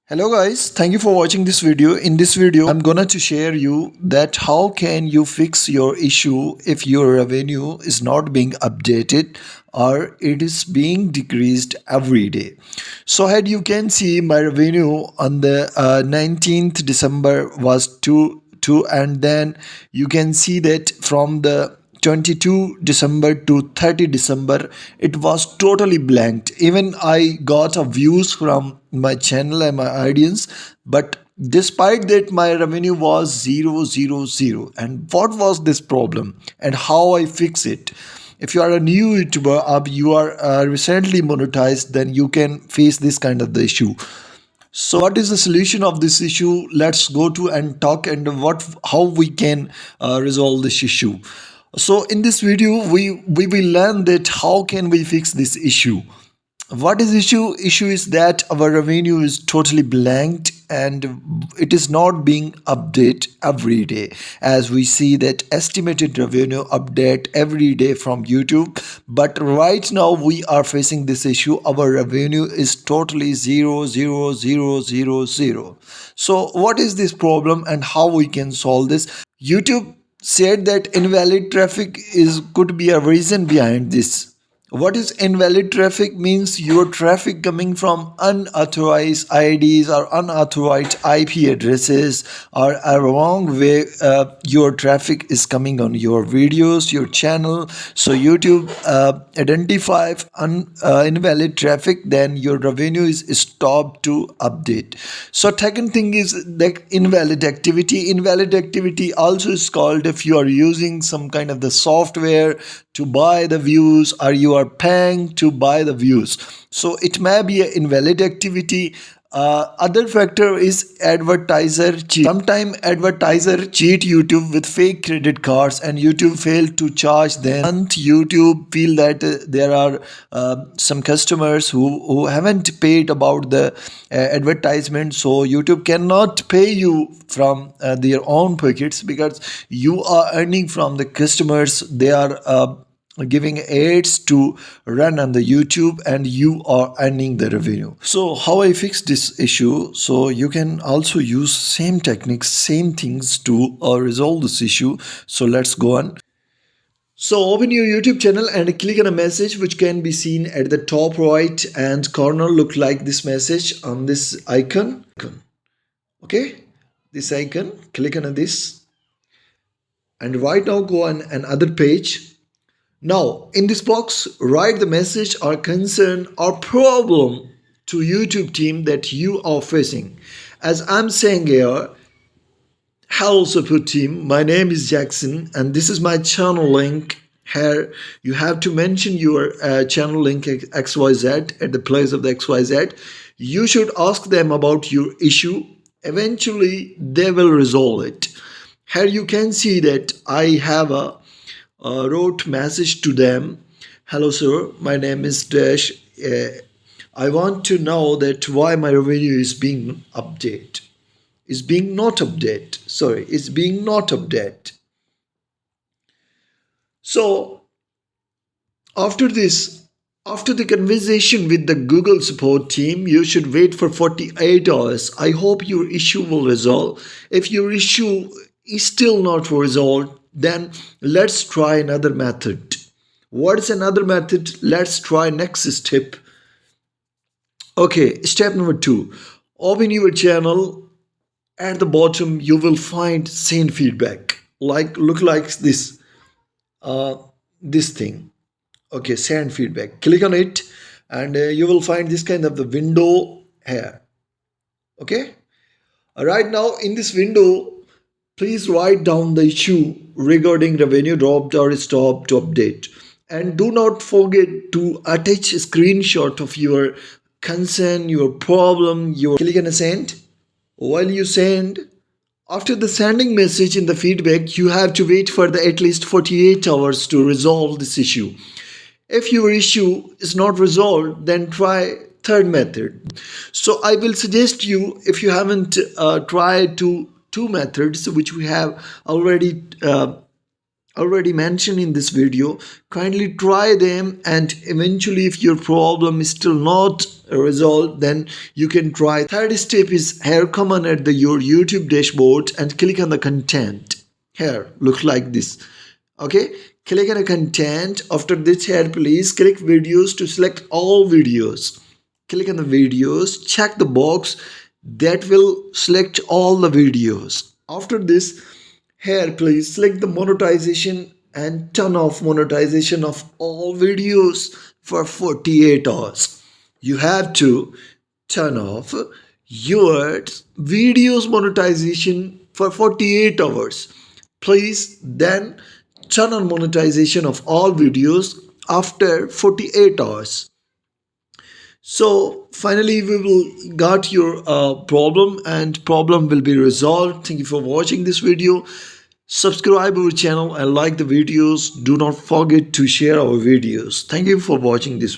Hello guys, thank you for watching this video. In this video, I'm gonna to share you that how can you fix your issue if your revenue is not being updated or it is being decreased every day. So as you can see, my revenue on the 19th December was 2 and then you can see that from the 22 December to 30 December, it was totally blanked. Even I got a views from my channel and my audience, but despite that, my revenue was 000. And what was this problem and how I fix it? If you are a new YouTuber, you are recently monetized, then you can face this kind of the issue. So what is the solution of this issue? Let's go to and talk and how we can resolve this issue. So in this video, we will learn that how can we fix this issue. What is issue is that our revenue is totally blanked and it is not being updated every day, as we see that estimated revenue update every day from YouTube. But right now we are facing this issue. Our revenue is totally 00000. So what is this problem and how we can solve this? YouTube said that invalid traffic is could be a reason behind this. What is invalid traffic? Means your traffic coming from unauthorized IDs or unauthorized IP addresses, or a wrong way your traffic is coming on your videos, your channel. So YouTube identify invalid traffic, then your revenue is stopped to update. So second thing is the invalid activity. Invalid activity also is called if you are using some kind of the software to buy the views, or you are paying to buy the views. So it may be an invalid activity. Other factor is advertiser cheat. Sometimes advertiser cheat YouTube with fake credit cards and YouTube fail to charge them. And YouTube feel that there are some customers who haven't paid about the advertisement, so YouTube cannot pay you from their own pockets, because you are earning from the customers. They are giving ads to run on the YouTube and you are earning the revenue. So how I fix this issue? So you can also use same techniques, same things to resolve this issue. So let's go on. So open your YouTube channel and click on a message which can be seen at the top right and corner. Look like this message on this icon. Okay, this icon, click on this and right now go on another page. Now, in this box, write the message or concern or problem to YouTube team that you are facing. As I'm saying here, hello support team, my name is Jackson and this is my channel link. Here, you have to mention your channel link XYZ at the place of the XYZ. You should ask them about your issue. Eventually, they will resolve it. Here you can see that I have a wrote message to them. Hello sir, my name is Dash. I want to know that why my revenue is being updated. Is being not update. Sorry, it's being not update. So after this, after the conversation with the Google support team, you should wait for 48 hours. I hope your issue will resolve. If your issue is still not resolved, then let's try another method. What is another method? Let's try next step. Okay, step number 2. Open your channel. At the bottom, you will find send feedback. Look like this. This thing. Okay, send feedback. Click on it, and you will find this kind of the window here. Okay. Right now in this window, please write down the issue regarding revenue dropped or stopped to update. And do not forget to attach a screenshot of your concern, your problem, your click and send. While you send, after the sending message in the feedback, you have to wait for the at least 48 hours to resolve this issue. If your issue is not resolved, then try third method. So I will suggest you, if you haven't tried two methods which we have already already mentioned in this video. Kindly try them, and eventually if your problem is still not resolved, then you can try. Third step is here, come on at your YouTube dashboard and click on the content. Here, look like this. Okay, click on the content. After this, here please click videos to select all videos. Click on the videos, check the box that will select all the videos. After this, here please select the monetization and turn off monetization of all videos for 48 hours. You have to turn off your videos monetization for 48 hours. Please then turn on monetization of all videos after 48 hours. So finally we will got your problem, and problem will be resolved. Thank you for watching this video. Subscribe our channel and like the videos. Do not forget to share our videos. Thank you for watching this video.